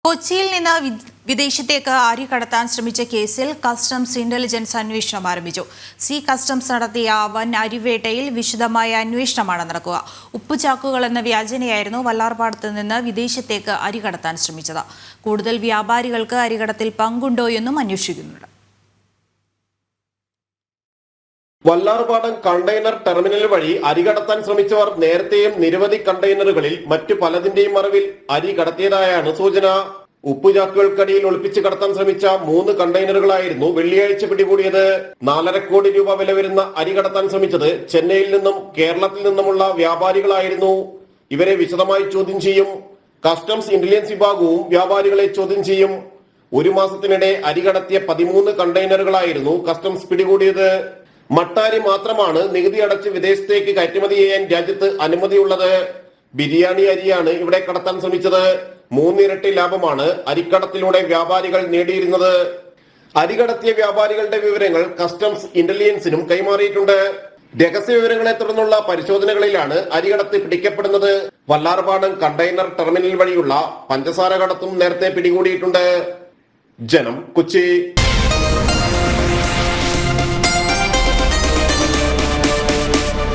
കൊച്ചിയിൽ നിന്ന് വിദേശത്തേക്ക് അരി കടത്താൻ ശ്രമിച്ച കേസിൽ കസ്റ്റംസ് ഇന്റലിജൻസ് അന്വേഷണം ആരംഭിച്ചു. കസ്റ്റംസ് നടത്തിയ വൻ അരിവേട്ടയിൽ വിശദമായ അന്വേഷണമാണ് നടക്കുക. ഉപ്പുചാക്കുകൾ എന്ന വ്യാജനയായിരുന്നു വല്ലാർപാടത്ത് നിന്ന് വിദേശത്തേക്ക് അരി കടത്താൻ ശ്രമിച്ചത്. കൂടുതൽ വ്യാപാരികൾക്ക് അരികടത്തിൽ പങ്കുണ്ടോയെന്നും അന്വേഷിക്കുന്നുണ്ട്. വല്ലാർപാടം കണ്ടെയ്നർ ടെർമിനൽ വഴി അരി കടത്താൻ ശ്രമിച്ചവർ നേരത്തെയും നിരവധി കണ്ടെയ്നറുകളിൽ മറ്റു പലതിന്റെയും മറവിൽ അരി കടത്തിയതായാണ് സൂചന. ഉപ്പുചാക്കുകൾക്കടിയിൽ ഒളിപ്പിച്ച് കടത്താൻ ശ്രമിച്ച 3 കണ്ടെയ്നറുകളായിരുന്നു വെള്ളിയാഴ്ച പിടികൂടിയത്. 4.5 കോടി രൂപ വില വരുന്ന അരി കടത്താൻ ശ്രമിച്ചത് ചെന്നൈയിൽ നിന്നും കേരളത്തിൽ നിന്നുമുള്ള വ്യാപാരികളായിരുന്നു. ഇവരെ വിശദമായി ചോദ്യം ചെയ്യും. കസ്റ്റംസ് ഇന്റലിജൻസ് വിഭാഗവും വ്യാപാരികളെ ചോദ്യം ചെയ്യും. 1 മാസത്തിനിടെ അരി കടത്തിയ 13 കണ്ടെയ്നറുകളായിരുന്നു കസ്റ്റംസ് പിടികൂടിയത്. മട്ടാരി മാത്രമാണ് നികുതി അടച്ച് വിദേശത്തേക്ക് കയറ്റുമതി ചെയ്യാൻ രാജ്യത്ത് അനുമതിയുള്ളത്. ബിരിയാണി അരിയാണ് ഇവിടെ കടത്താൻ ശ്രമിച്ചത്. 3 ഇരട്ടി ലാഭമാണ് അരിക്കടത്തിലൂടെ വ്യാപാരികൾ നേടിയിരുന്നത്. അരി കടത്തിയ വ്യാപാരികളുടെ വിവരങ്ങൾ കസ്റ്റംസ് ഇന്റലിജൻസിനും കൈമാറിയിട്ടുണ്ട്. രഹസ്യ വിവരങ്ങളെ തുടർന്നുള്ള പരിശോധനകളിലാണ് അരികടത്ത് പിടിക്കപ്പെടുന്നത്. വല്ലാർപാടം കണ്ടെയ്നർ ടെർമിനൽ വഴിയുള്ള പഞ്ചസാര കടത്തും നേരത്തെ പിടികൂടിയിട്ടുണ്ട്. ജനം, കൊച്ചി.